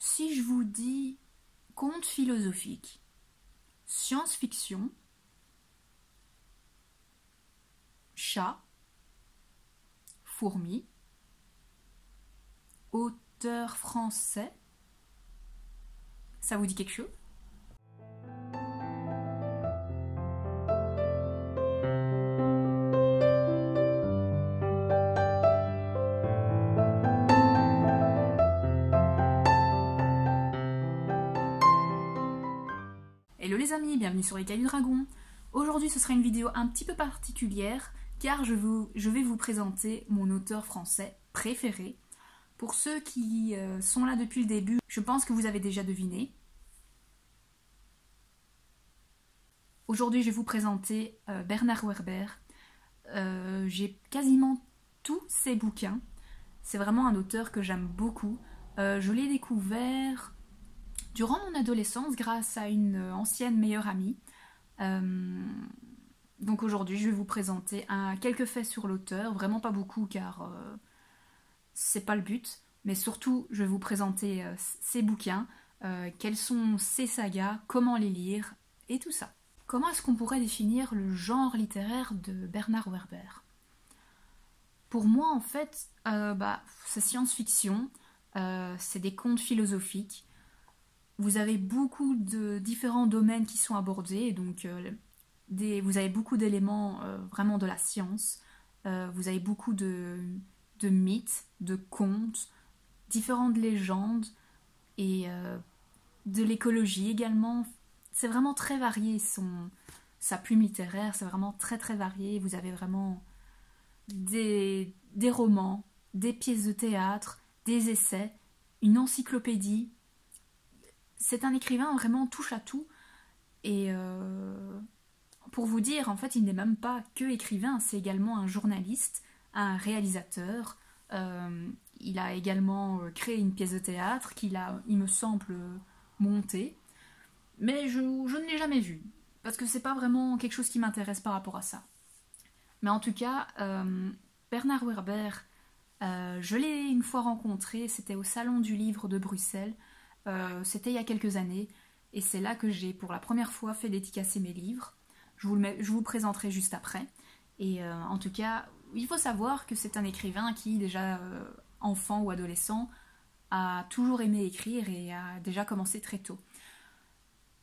Si je vous dis conte philosophique, science-fiction, chat, fourmi, auteur français, ça vous dit quelque chose? Hello les amis, bienvenue sur les Cahiers du Dragon. Aujourd'hui ce sera une vidéo un petit peu particulière car je vais vous présenter mon auteur français préféré. Pour ceux qui sont là depuis le début, je pense que vous avez déjà deviné. Aujourd'hui je vais vous présenter Bernard Werber. J'ai quasiment tous ses bouquins. C'est vraiment un auteur que j'aime beaucoup. Je l'ai découvert durant mon adolescence grâce à une ancienne meilleure amie. Donc aujourd'hui je vais vous présenter quelques faits sur l'auteur, vraiment pas beaucoup car c'est pas le but, mais surtout je vais vous présenter ses bouquins, quelles sont ses sagas, comment les lire et tout ça. Comment est-ce qu'on pourrait définir le genre littéraire de Bernard Werber? Pour moi en fait, c'est science-fiction, c'est des contes philosophiques. Vous avez beaucoup de différents domaines qui sont abordés, donc vous avez beaucoup d'éléments vraiment de la science, vous avez beaucoup de mythes, de contes, différentes légendes et de l'écologie également. C'est vraiment très varié, sa plume littéraire, c'est vraiment très très varié. Vous avez vraiment des romans, des pièces de théâtre, des essais, une encyclopédie. C'est un écrivain vraiment touche à tout et pour vous dire, en fait, il n'est même pas que écrivain, c'est également un journaliste, un réalisateur. Il a également créé une pièce de théâtre qu'il a, il me semble, montée. Mais je ne l'ai jamais vue, parce que c'est pas vraiment quelque chose qui m'intéresse par rapport à ça. Mais en tout cas, Bernard Werber, je l'ai une fois rencontré, c'était au Salon du Livre de Bruxelles. C'était il y a quelques années et c'est là que j'ai pour la première fois fait dédicacer mes livres. Je vous présenterai juste après. Et en tout cas, il faut savoir que c'est un écrivain qui, déjà enfant ou adolescent, a toujours aimé écrire et a déjà commencé très tôt.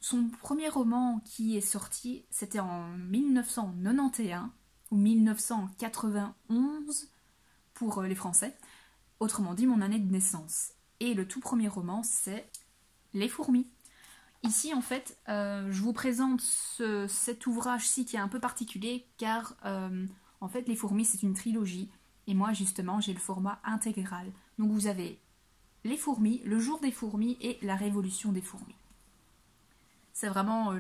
Son premier roman qui est sorti, c'était en 1991 ou 1991 pour les Français, autrement dit mon année de naissance. Et le tout premier roman, c'est Les Fourmis. Ici, en fait, je vous présente cet ouvrage-ci qui est un peu particulier, car, en fait, Les Fourmis, c'est une trilogie. Et moi, justement, j'ai le format intégral. Donc, vous avez Les Fourmis, Le Jour des Fourmis et La Révolution des Fourmis. C'est vraiment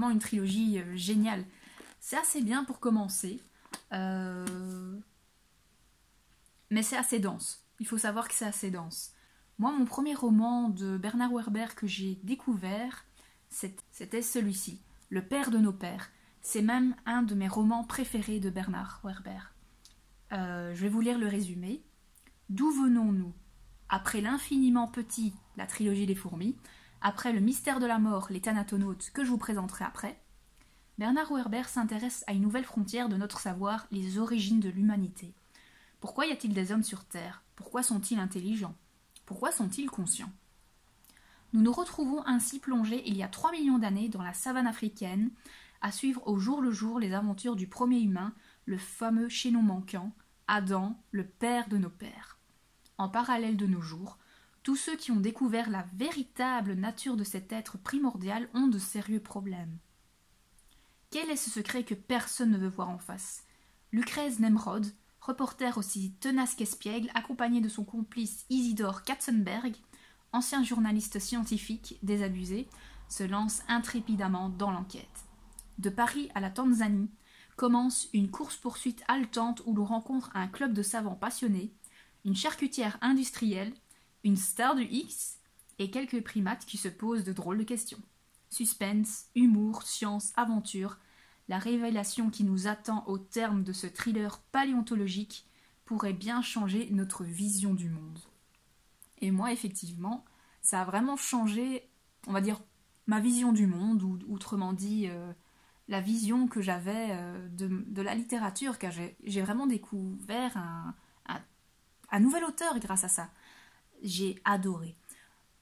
une trilogie géniale. C'est assez bien pour commencer, mais c'est assez dense. Il faut savoir que c'est assez dense. Moi, mon premier roman de Bernard Werber que j'ai découvert, c'était celui-ci, Le Père de nos pères. C'est même un de mes romans préférés de Bernard Werber. Je vais vous lire le résumé. D'où venons-nous? Après l'infiniment petit, la trilogie des fourmis, après le mystère de la mort, les thanatonautes, que je vous présenterai après, Bernard Werber s'intéresse à une nouvelle frontière de notre savoir, les origines de l'humanité. Pourquoi y a-t-il des hommes sur Terre? Pourquoi sont-ils intelligents? Pourquoi sont-ils conscients? Nous nous retrouvons ainsi plongés il y a 3 millions d'années dans la savane africaine, à suivre au jour le jour les aventures du premier humain, le fameux chaînon manquant, Adam, le père de nos pères. En parallèle de nos jours, tous ceux qui ont découvert la véritable nature de cet être primordial ont de sérieux problèmes. Quel est ce secret que personne ne veut voir en face? Lucrèce Nemrod, reporter aussi tenace qu'espiègle, accompagné de son complice Isidore Katzenberg, ancien journaliste scientifique désabusé, se lance intrépidement dans l'enquête. De Paris à la Tanzanie commence une course-poursuite haletante où l'on rencontre un club de savants passionnés, une charcutière industrielle, une star du X et quelques primates qui se posent de drôles de questions. Suspense, humour, science, aventure, la révélation qui nous attend au terme de ce thriller paléontologique pourrait bien changer notre vision du monde. Et moi, effectivement, Ça a vraiment changé, on va dire, ma vision du monde, ou autrement dit, la vision que j'avais de la littérature, car j'ai vraiment découvert un nouvel auteur grâce à ça. J'ai adoré.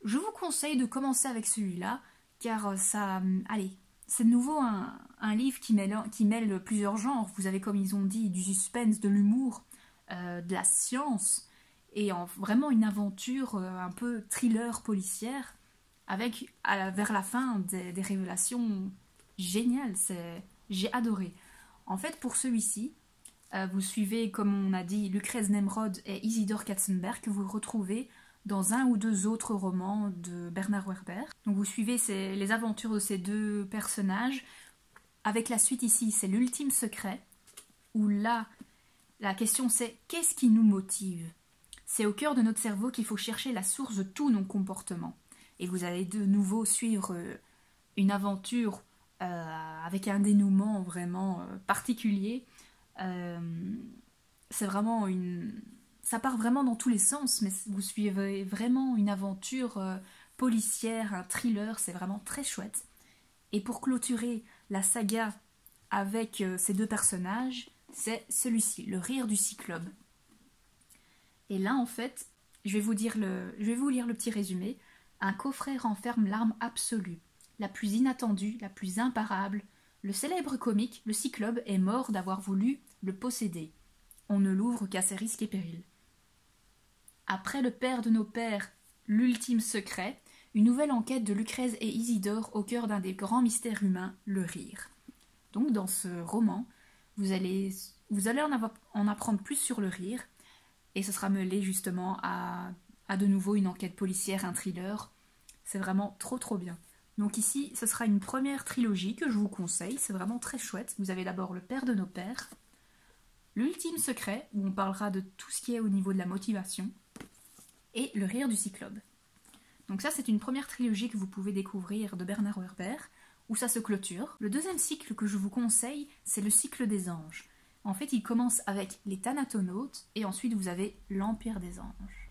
Je vous conseille de commencer avec celui-là, car ça... Allez, c'est de nouveau un livre qui mêle plusieurs genres. Vous avez, comme ils ont dit, du suspense, de l'humour, de la science, et vraiment une aventure un peu thriller policière, avec, vers la fin, des révélations géniales. J'ai adoré. En fait, pour celui-ci, vous suivez, comme on a dit, Lucrèce Nemrod et Isidore Katzenberg, que vous retrouvez dans un ou deux autres romans de Bernard Werber. Donc vous suivez les aventures de ces deux personnages. Avec la suite ici, c'est l'ultime secret, où là, la question c'est qu'est-ce qui nous motive? C'est au cœur de notre cerveau qu'il faut chercher la source de tous nos comportements. Et vous allez de nouveau suivre une aventure avec un dénouement vraiment particulier. C'est vraiment ça part vraiment dans tous les sens, mais vous suivez vraiment une aventure policière, un thriller, c'est vraiment très chouette. Et pour clôturer la saga avec ces deux personnages, c'est celui-ci, Le Rire du Cyclope. Et là, en fait, je vais vous lire le petit résumé. Un coffret renferme l'arme absolue, la plus inattendue, la plus imparable. Le célèbre comique, le Cyclope, est mort d'avoir voulu le posséder. On ne l'ouvre qu'à ses risques et périls. Après le père de nos pères, l'ultime secret, une nouvelle enquête de Lucrèce et Isidore au cœur d'un des grands mystères humains, le rire. Donc dans ce roman, vous allez en apprendre plus sur le rire, et ce sera mêlé justement à de nouveau une enquête policière, un thriller. C'est vraiment trop trop bien. Donc ici, ce sera une première trilogie que je vous conseille, c'est vraiment très chouette. Vous avez d'abord le père de nos pères, l'ultime secret, où on parlera de tout ce qui est au niveau de la motivation, et Le Rire du Cyclope. Donc ça, c'est une première trilogie que vous pouvez découvrir de Bernard Werber, où ça se clôture. Le deuxième cycle que je vous conseille, c'est le cycle des anges. En fait, il commence avec les Thanatonautes, et ensuite vous avez l'Empire des anges.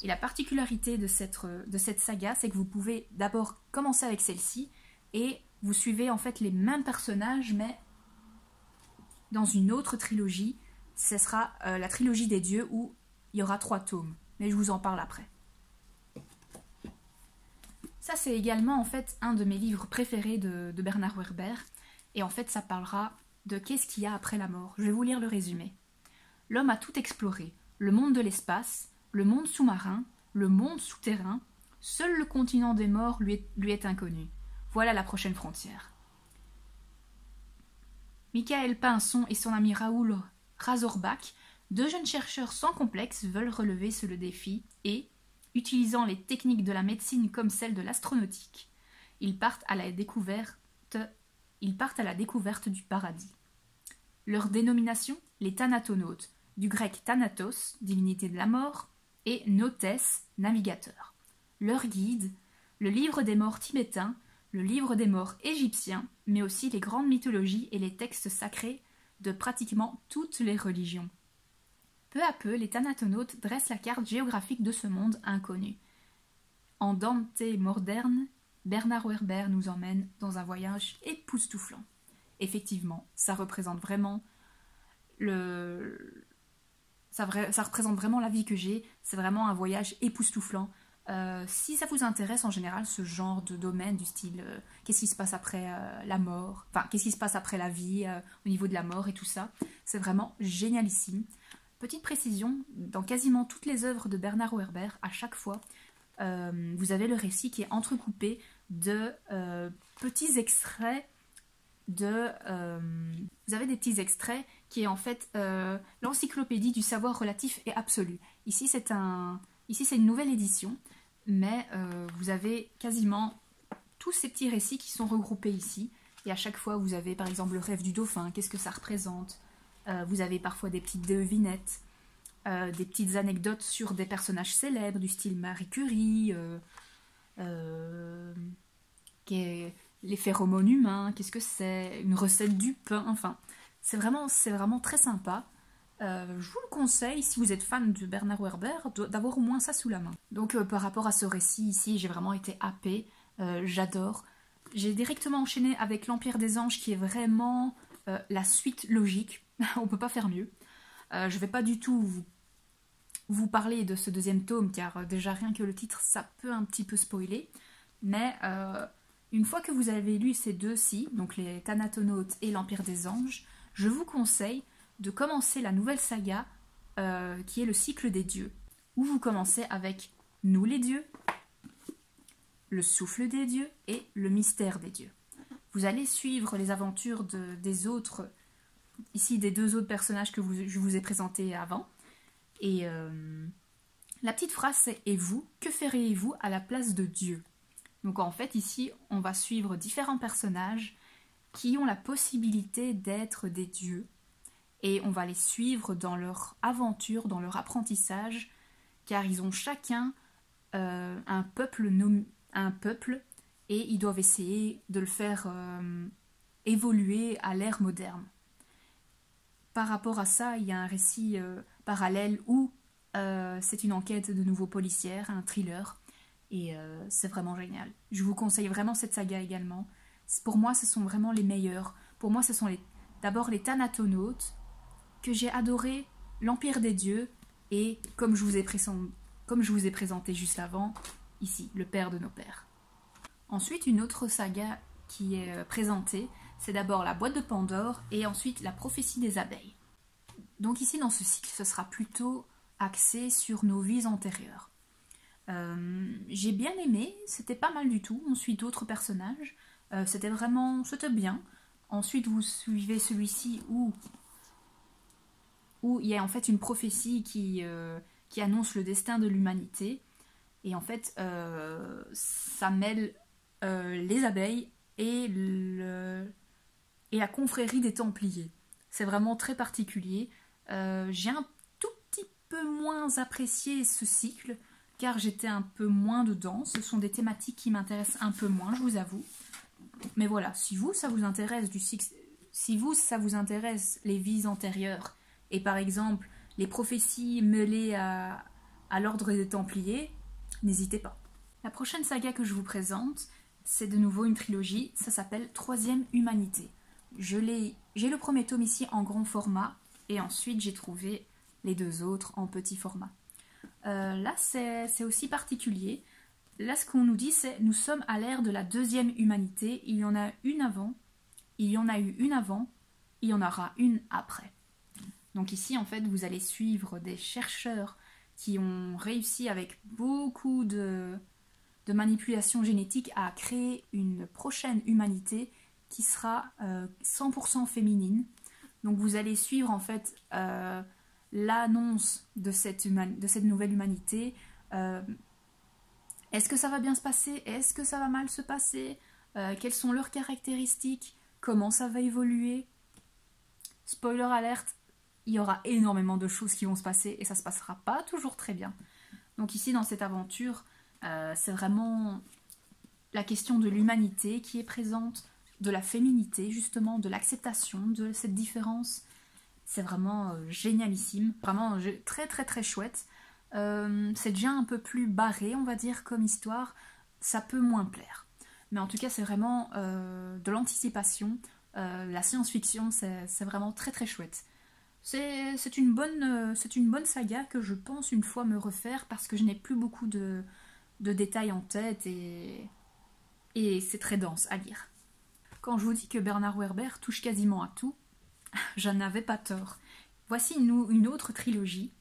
Et la particularité de cette saga, c'est que vous pouvez d'abord commencer avec celle-ci, et vous suivez en fait les mêmes personnages, mais dans une autre trilogie. Ce sera la trilogie des dieux, où il y aura 3 tomes. Mais je vous en parle après. Ça, c'est également en fait un de mes livres préférés de Bernard Werber. Et en fait, ça parlera de qu'est-ce qu'il y a après la mort. Je vais vous lire le résumé. L'homme a tout exploré. Le monde de l'espace, le monde sous-marin, le monde souterrain. Seul le continent des morts lui est inconnu. Voilà la prochaine frontière. Michael Pinson et son ami Raoul Razorback, 2 jeunes chercheurs sans complexe, veulent relever ce défi et, utilisant les techniques de la médecine comme celles de l'astronautique, ils partent à la découverte du paradis. Leur dénomination, les Thanatonautes, du grec Thanatos, divinité de la mort, et Nautes, navigateur. Leur guide, le livre des morts tibétain, le livre des morts égyptien, mais aussi les grandes mythologies et les textes sacrés de pratiquement toutes les religions. Peu à peu, les Thanatonautes dressent la carte géographique de ce monde inconnu. En Dante moderne, Bernard Werber nous emmène dans un voyage époustouflant. Effectivement, ça représente vraiment ça représente vraiment la vie que j'ai. C'est vraiment un voyage époustouflant. Si ça vous intéresse en général ce genre de domaine du style qu'est-ce qui se passe après la mort, enfin qu'est-ce qui se passe après la vie au niveau de la mort et tout ça, c'est vraiment génialissime. Petite précision, dans quasiment toutes les œuvres de Bernard Werber, à chaque fois, vous avez le récit qui est entrecoupé de petits extraits vous avez des petits extraits qui est en fait l'encyclopédie du savoir relatif et absolu. Ici c'est une nouvelle édition, mais vous avez quasiment tous ces petits récits qui sont regroupés ici. Et à chaque fois, vous avez par exemple le rêve du dauphin, qu'est-ce que ça représente. Vous avez parfois des petites devinettes, des petites anecdotes sur des personnages célèbres du style Marie Curie, les phéromones humains, qu'est-ce que c'est, une recette du pain, enfin, c'est vraiment très sympa. Je vous le conseille, si vous êtes fan de Bernard Werber, d'avoir au moins ça sous la main. Donc par rapport à ce récit ici, j'ai vraiment été happée, j'adore. J'ai directement enchaîné avec l'Empire des Anges qui est vraiment la suite logique, on peut pas faire mieux. Je vais pas du tout vous parler de ce deuxième tome car déjà rien que le titre ça peut un petit peu spoiler, mais une fois que vous avez lu ces deux-ci, donc les Thanatonautes et l'Empire des Anges, je vous conseille de commencer la nouvelle saga qui est le cycle des dieux, où vous commencez avec Nous les dieux, le souffle des dieux et le mystère des dieux. Vous allez suivre les aventures des autres, ici des deux autres personnages que je vous ai présentés avant. Et la petite phrase c'est « Et vous, que feriez-vous à la place de Dieu ?» Donc en fait ici on va suivre différents personnages qui ont la possibilité d'être des dieux. Et on va les suivre dans leur aventure, dans leur apprentissage, car ils ont chacun un peuple et ils doivent essayer de le faire évoluer à l'ère moderne. Par rapport à ça, il y a un récit parallèle où c'est une enquête de nouveau policière, un thriller, et c'est vraiment génial. Je vous conseille vraiment cette saga également. Pour moi, ce sont vraiment les meilleurs. Pour moi, ce sont d'abord les Thanatonautes, que j'ai adoré, l'Empire des dieux, et comme je vous ai présenté juste avant, ici, le père de nos pères. Ensuite, une autre saga qui est présentée, c'est d'abord la boîte de Pandore, et ensuite la prophétie des abeilles. Donc ici, dans ce cycle, ce sera plutôt axé sur nos vies antérieures. J'ai bien aimé, c'était pas mal du tout, on suit d'autres personnages, c'était bien. Ensuite, vous suivez celui-ci où il y a en fait une prophétie qui annonce le destin de l'humanité. Et en fait, ça mêle les abeilles et la confrérie des Templiers. C'est vraiment très particulier. J'ai un tout petit peu moins apprécié ce cycle, car j'étais un peu moins dedans. Ce sont des thématiques qui m'intéressent un peu moins, je vous avoue. Mais voilà, si vous, ça vous intéresse ça vous intéresse les vies antérieures, et par exemple, les prophéties mêlées à l'ordre des Templiers, n'hésitez pas. La prochaine saga que je vous présente, c'est de nouveau une trilogie, ça s'appelle Troisième Humanité. J'ai le premier tome ici en grand format, et ensuite j'ai trouvé les deux autres en petit format. Là, c'est aussi particulier. Là, ce qu'on nous dit, c'est « Nous sommes à l'ère de la deuxième humanité, il y en a une avant, il y en a eu une avant, il y en aura une après. » Donc ici, en fait, vous allez suivre des chercheurs qui ont réussi avec beaucoup de manipulation génétique à créer une prochaine humanité qui sera 100% féminine. Donc vous allez suivre en fait l'annonce de cette nouvelle humanité. Est-ce que ça va bien se passer? Est-ce que ça va mal se passer? Quelles sont leurs caractéristiques? Comment ça va évoluer? Spoiler alerte, il y aura énormément de choses qui vont se passer et ça se passera pas toujours très bien. Donc ici dans cette aventure, c'est vraiment la question de l'humanité qui est présente, de la féminité justement, de l'acceptation de cette différence. C'est vraiment génialissime, vraiment très très très chouette. C'est déjà un peu plus barré on va dire comme histoire, ça peut moins plaire. Mais en tout cas c'est vraiment de l'anticipation, la science-fiction c'est vraiment très très chouette. C'est une bonne saga que je pense une fois me refaire parce que je n'ai plus beaucoup de détails en tête et c'est très dense à lire. Quand je vous dis que Bernard Werber touche quasiment à tout, je n'avais pas tort. Voici une autre trilogie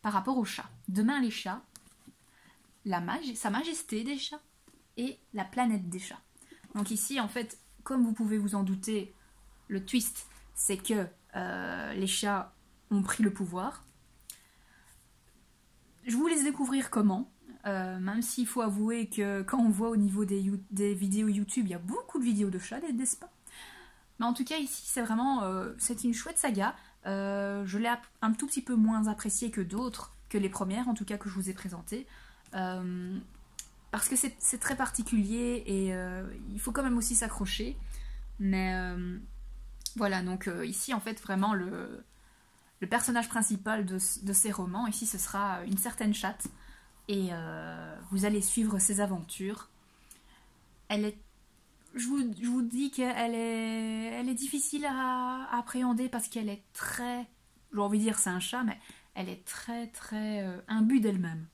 par rapport aux chats. Demain les chats, Sa Majesté des chats et la planète des chats. Donc ici en fait, comme vous pouvez vous en douter, le twist c'est que les chats ont pris le pouvoir. Je vous laisse découvrir comment, même s'il faut avouer que quand on voit au niveau des vidéos YouTube, il y a beaucoup de vidéos de chats, n'est-ce pas? Mais en tout cas ici c'est vraiment c'est une chouette saga. Je l'ai un tout petit peu moins appréciée que d'autres, que les premières en tout cas que je vous ai présentées. Parce que c'est très particulier et il faut quand même aussi s'accrocher. Mais voilà, donc ici en fait vraiment le personnage principal de ces romans. Ici, ce sera une certaine chatte. Et vous allez suivre ses aventures. Elle est... Je vous dis qu'elle est difficile à appréhender parce qu'elle est très... J'ai envie de dire c'est un chat, mais elle est très imbue d'elle-même.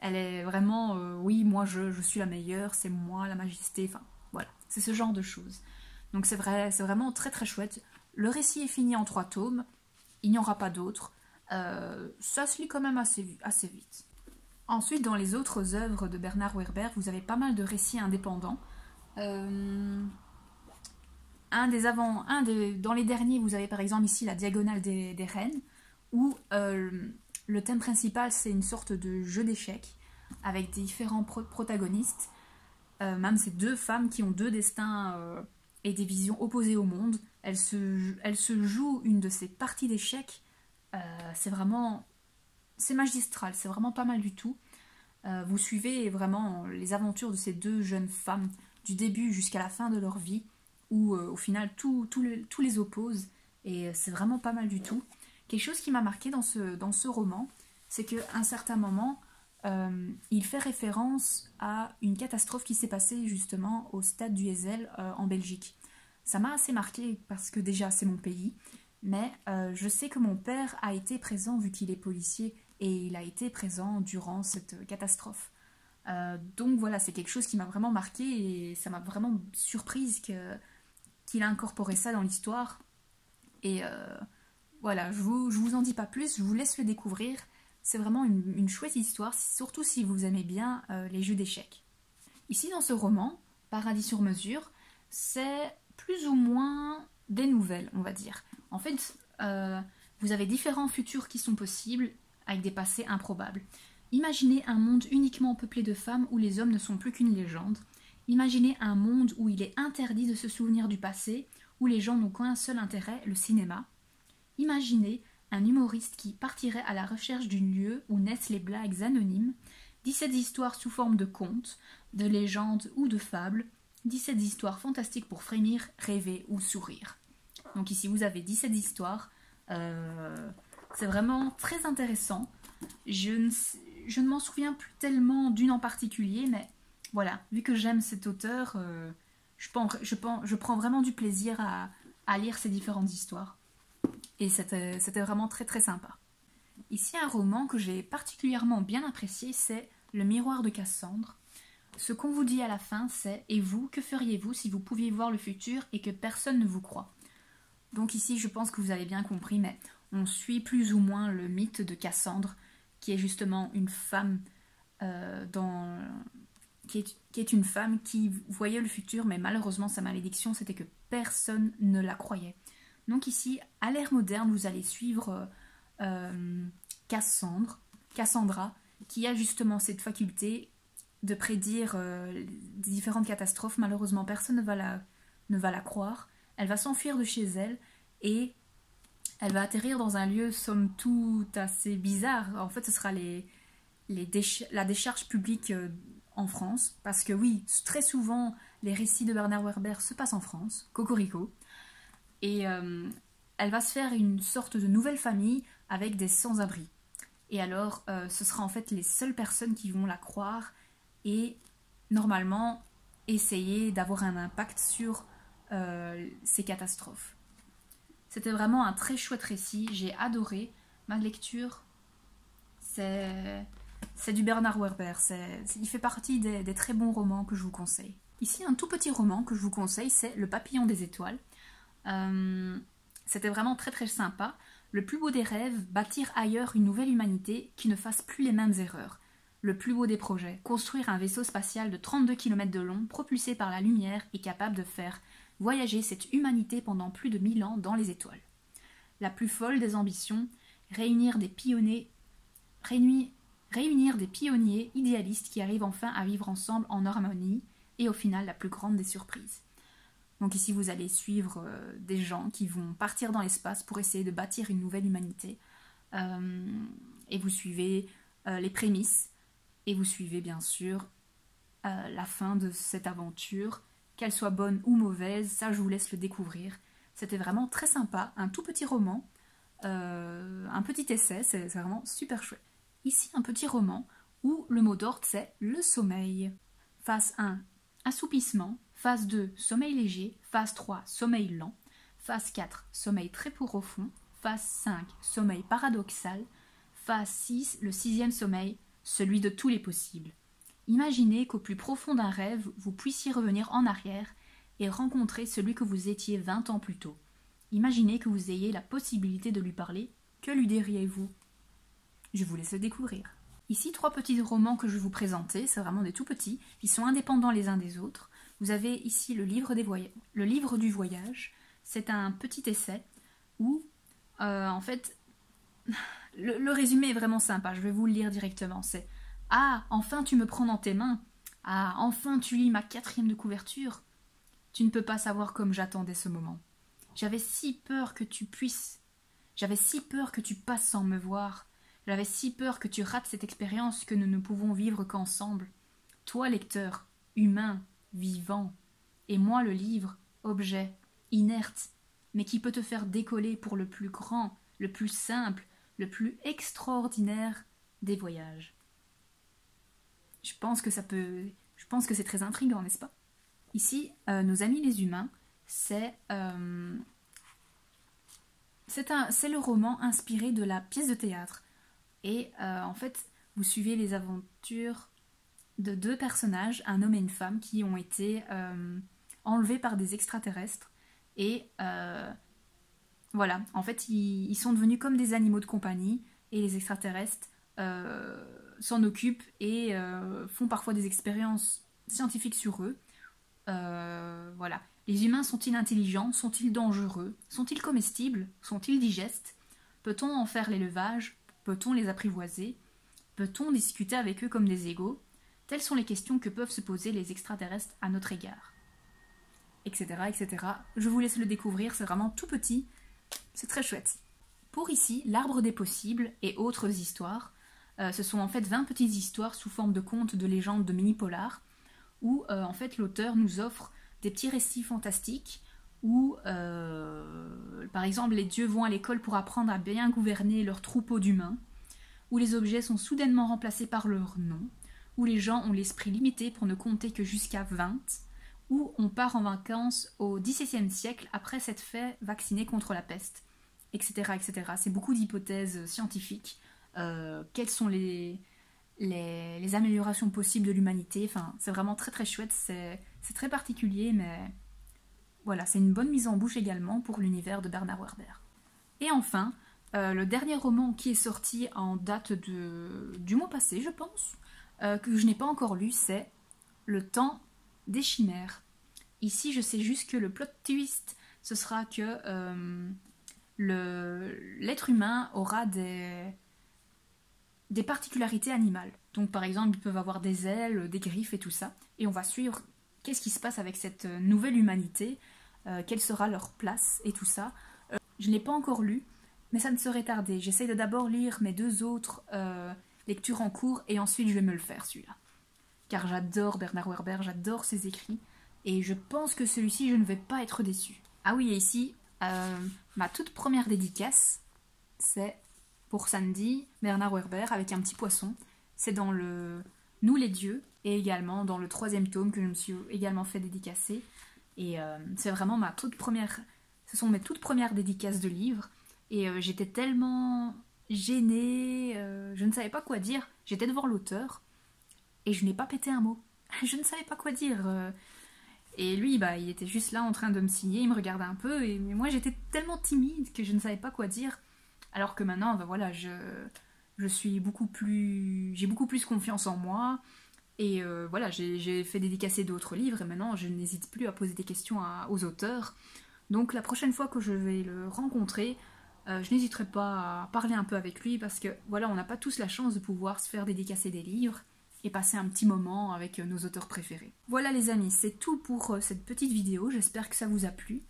Elle est vraiment, oui, moi je suis la meilleure, c'est moi la majesté, enfin voilà, c'est ce genre de choses. Donc c'est vrai, c'est vraiment très chouette. Le récit est fini en 3 tomes, il n'y aura pas d'autres. Ça se lit quand même assez vite. Ensuite, dans les autres œuvres de Bernard Werber, vous avez pas mal de récits indépendants. Dans les derniers, vous avez par exemple ici la Diagonale des Reines, où le thème principal c'est une sorte de jeu d'échecs avec différents protagonistes. Même ces 2 femmes qui ont 2 destins et des visions opposées au monde. Elles se jouent une de ces parties d'échecs. C'est magistral, c'est vraiment pas mal du tout. Vous suivez vraiment les aventures de ces 2 jeunes femmes du début jusqu'à la fin de leur vie, où au final tout les oppose, et c'est vraiment pas mal du tout. Quelque chose qui m'a marqué dans ce roman, c'est qu'à un certain moment, il fait référence à une catastrophe qui s'est passée justement au stade du Heysel en Belgique. Ça m'a assez marqué parce que déjà c'est mon pays, mais je sais que mon père a été présent vu qu'il est policier et il a été présent durant cette catastrophe. Donc voilà, c'est quelque chose qui m'a vraiment marqué et ça m'a vraiment surprise qu'il a incorporé ça dans l'histoire. Et voilà, je vous en dis pas plus, je vous laisse le découvrir. C'est vraiment une chouette histoire, surtout si vous aimez bien les jeux d'échecs. Ici dans ce roman, Paradis sur mesure, c'est plus ou moins des nouvelles, on va dire. En fait, vous avez différents futurs qui sont possibles avec des passés improbables. Imaginez un monde uniquement peuplé de femmes où les hommes ne sont plus qu'une légende. Imaginez un monde où il est interdit de se souvenir du passé, où les gens n'ont qu'un seul intérêt, le cinéma. Imaginez un humoriste qui partirait à la recherche d'un lieu où naissent les blagues anonymes, 17 histoires sous forme de contes, de légendes ou de fables, 17 histoires fantastiques pour frémir, rêver ou sourire. Donc ici vous avez 17 histoires, c'est vraiment très intéressant. Je ne m'en souviens plus tellement d'une en particulier, mais voilà, vu que j'aime cet auteur, je prends vraiment du plaisir à lire ces différentes histoires. Et c'était vraiment très sympa. Ici, un roman que j'ai particulièrement bien apprécié, c'est Le miroir de Cassandre. Ce qu'on vous dit à la fin, c'est « Et vous, que feriez-vous si vous pouviez voir le futur et que personne ne vous croit ?» Donc ici, je pense que vous avez bien compris, mais on suit plus ou moins le mythe de Cassandre, qui est justement une femme qui est une femme qui voyait le futur, mais malheureusement, sa malédiction, c'était que personne ne la croyait. Donc ici, à l'ère moderne, vous allez suivre Cassandra, qui a justement cette faculté de prédire différentes catastrophes. Malheureusement, personne ne va la croire. Elle va s'enfuir de chez elle et elle va atterrir dans un lieu somme toute assez bizarre. En fait, ce sera la décharge publique en France. Parce que oui, très souvent, les récits de Bernard Werber se passent en France. Cocorico. Et elle va se faire une sorte de nouvelle famille avec des sans-abri. Et alors, ce sera en fait les seules personnes qui vont la croire et normalement essayer d'avoir un impact sur ces catastrophes. C'était vraiment un très chouette récit, j'ai adoré. Ma lecture, c'est du Bernard Werber, il fait partie des très bons romans que je vous conseille. Ici, un tout petit roman que je vous conseille, c'est Le papillon des étoiles. C'était vraiment très sympa. Le plus beau des rêves, bâtir ailleurs une nouvelle humanité qui ne fasse plus les mêmes erreurs. Le plus beau des projets, construire un vaisseau spatial de 32 km de long, propulsé par la lumière et capable de faire voyager cette humanité pendant plus de 1000 ans dans les étoiles. La plus folle des ambitions, réunir des pionniers idéalistes qui arrivent enfin à vivre ensemble en harmonie, et au final la plus grande des surprises. Donc ici vous allez suivre des gens qui vont partir dans l'espace pour essayer de bâtir une nouvelle humanité, et vous suivez les prémices, et vous suivez bien sûr la fin de cette aventure, qu'elle soit bonne ou mauvaise, ça je vous laisse le découvrir. C'était vraiment très sympa, un tout petit roman, un petit essai, c'est vraiment super chouette. Ici, un petit roman où le mot d'ordre c'est le sommeil. Phase 1, assoupissement. Phase 2, sommeil léger. Phase 3, sommeil lent. Phase 4, sommeil très profond. Phase 5, sommeil paradoxal. Phase 6, le 6e sommeil, celui de tous les possibles. Imaginez qu'au plus profond d'un rêve, vous puissiez revenir en arrière et rencontrer celui que vous étiez 20 ans plus tôt. Imaginez que vous ayez la possibilité de lui parler. Que lui diriez-vous? Je vous laisse le découvrir. Ici, 3 petits romans que je vais vous présenter, c'est vraiment des tout petits, ils sont indépendants les uns des autres. Vous avez ici le livre du voyage, c'est un petit essai où, en fait, le résumé est vraiment sympa, je vais vous le lire directement, c'est « Ah, enfin tu me prends dans tes mains, ah, enfin tu lis ma 4e de couverture, tu ne peux pas savoir comme j'attendais ce moment. J'avais si peur que tu passes sans me voir. J'avais si peur que tu rates cette expérience que nous ne pouvons vivre qu'ensemble. Toi, lecteur, humain, vivant, et moi, le livre, objet, inerte, mais qui peut te faire décoller pour le plus grand, le plus simple, le plus extraordinaire des voyages. » Je pense que c'est très intriguant, n'est-ce pas? Ici, nos amis les humains, c'est le roman inspiré de la pièce de théâtre. Et en fait, vous suivez les aventures de 2 personnages, un homme et une femme, qui ont été enlevés par des extraterrestres. Et voilà, en fait, ils sont devenus comme des animaux de compagnie, et les extraterrestres s'en occupent et font parfois des expériences scientifiques sur eux. Voilà. Les humains sont-ils intelligents? Sont-ils dangereux? Sont-ils comestibles? Sont-ils digestes? Peut-on en faire l'élevage? Peut-on les apprivoiser? Peut-on discuter avec eux comme des égaux? Telles sont les questions que peuvent se poser les extraterrestres à notre égard. Etc. etc. Je vous laisse le découvrir, c'est vraiment tout petit. C'est très chouette. Pour ici, l'arbre des possibles et autres histoires. Ce sont en fait 20 petites histoires sous forme de contes, de légendes, de mini-polars, où en fait l'auteur nous offre des petits récits fantastiques où, par exemple, les dieux vont à l'école pour apprendre à bien gouverner leur troupeau d'humains, où les objets sont soudainement remplacés par leur nom, où les gens ont l'esprit limité pour ne compter que jusqu'à 20, où on part en vacances au XVIIe siècle après s'être fait vacciner contre la peste, etc. etc. C'est beaucoup d'hypothèses scientifiques. Quelles sont les améliorations possibles de l'humanité. Enfin, c'est vraiment très très chouette, c'est très particulier, mais voilà, c'est une bonne mise en bouche également pour l'univers de Bernard Werber. Et enfin, le dernier roman qui est sorti en date du mois passé, je pense, que je n'ai pas encore lu, c'est Le temps des chimères. Ici, je sais juste que le plot twist, ce sera que l'être humain aura des particularités animales. Donc par exemple, ils peuvent avoir des ailes, des griffes et tout ça. Et on va suivre qu'est-ce qui se passe avec cette nouvelle humanité, quelle sera leur place et tout ça. Je ne l'ai pas encore lu, mais ça ne serait tardé. J'essaye de d'abord lire mes 2 autres lectures en cours et ensuite je vais me le faire celui-là. Car j'adore Bernard Werber, j'adore ses écrits et je pense que celui-ci, je ne vais pas être déçue. Ah oui, et ici, ma toute première dédicace, c'est pour Sandy, Bernard Werber, avec un petit poisson. C'est dans le Nous les dieux, et également dans le 3e tome que je me suis également fait dédicacer. Et c'est vraiment ce sont mes toutes premières dédicaces de livres. Et j'étais tellement gênée, je ne savais pas quoi dire. J'étais devant l'auteur, et je n'ai pas pété un mot. Je ne savais pas quoi dire. Et lui, bah, il était juste là en train de me signer, il me regardait un peu, et moi j'étais tellement timide que je ne savais pas quoi dire. Alors que maintenant, ben voilà, je suis j'ai beaucoup plus confiance en moi. Et voilà, j'ai fait dédicacer d'autres livres et maintenant je n'hésite plus à poser des questions aux auteurs. Donc la prochaine fois que je vais le rencontrer, je n'hésiterai pas à parler un peu avec lui parce que voilà, on n'a pas tous la chance de pouvoir se faire dédicacer des livres et passer un petit moment avec nos auteurs préférés. Voilà les amis, c'est tout pour cette petite vidéo, j'espère que ça vous a plu.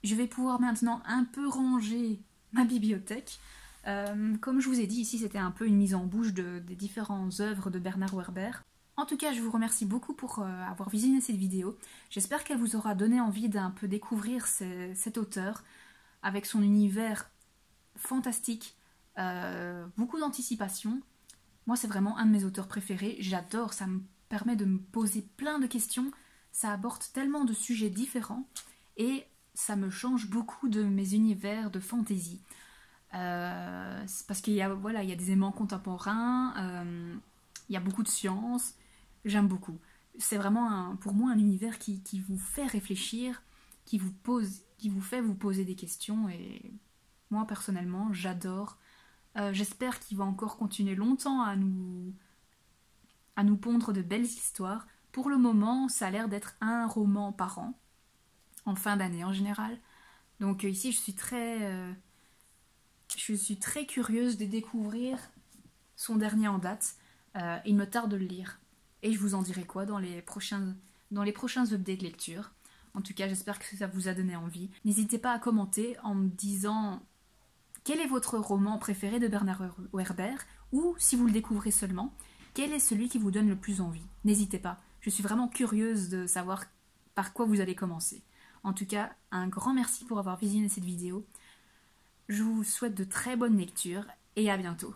Je vais pouvoir maintenant un peu ranger ma bibliothèque. Comme je vous ai dit, ici c'était un peu une mise en bouche des différentes œuvres de Bernard Werber. En tout cas, je vous remercie beaucoup pour avoir visionné cette vidéo. J'espère qu'elle vous aura donné envie d'un peu découvrir cet auteur avec son univers fantastique, beaucoup d'anticipation. Moi, c'est vraiment un de mes auteurs préférés. J'adore, ça me permet de me poser plein de questions. Ça aborde tellement de sujets différents et ça me change beaucoup de mes univers de fantasy. C'est parce qu'il y a, voilà, il y a des éléments contemporains, il y a beaucoup de science. J'aime beaucoup. C'est vraiment pour moi un univers qui vous fait réfléchir, qui vous fait vous poser des questions et moi personnellement j'adore. J'espère qu'il va encore continuer longtemps à nous pondre de belles histoires. Pour le moment, ça a l'air d'être un roman par an, en fin d'année en général. Donc ici, je suis très curieuse de découvrir son dernier en date. Il me tarde de le lire. Et je vous en dirai quoi dans les prochains updates lecture. En tout cas, j'espère que ça vous a donné envie. N'hésitez pas à commenter en me disant quel est votre roman préféré de Bernard Werber ou, si vous le découvrez seulement, quel est celui qui vous donne le plus envie. N'hésitez pas, je suis vraiment curieuse de savoir par quoi vous allez commencer. En tout cas, un grand merci pour avoir visionné cette vidéo. Je vous souhaite de très bonnes lectures et à bientôt.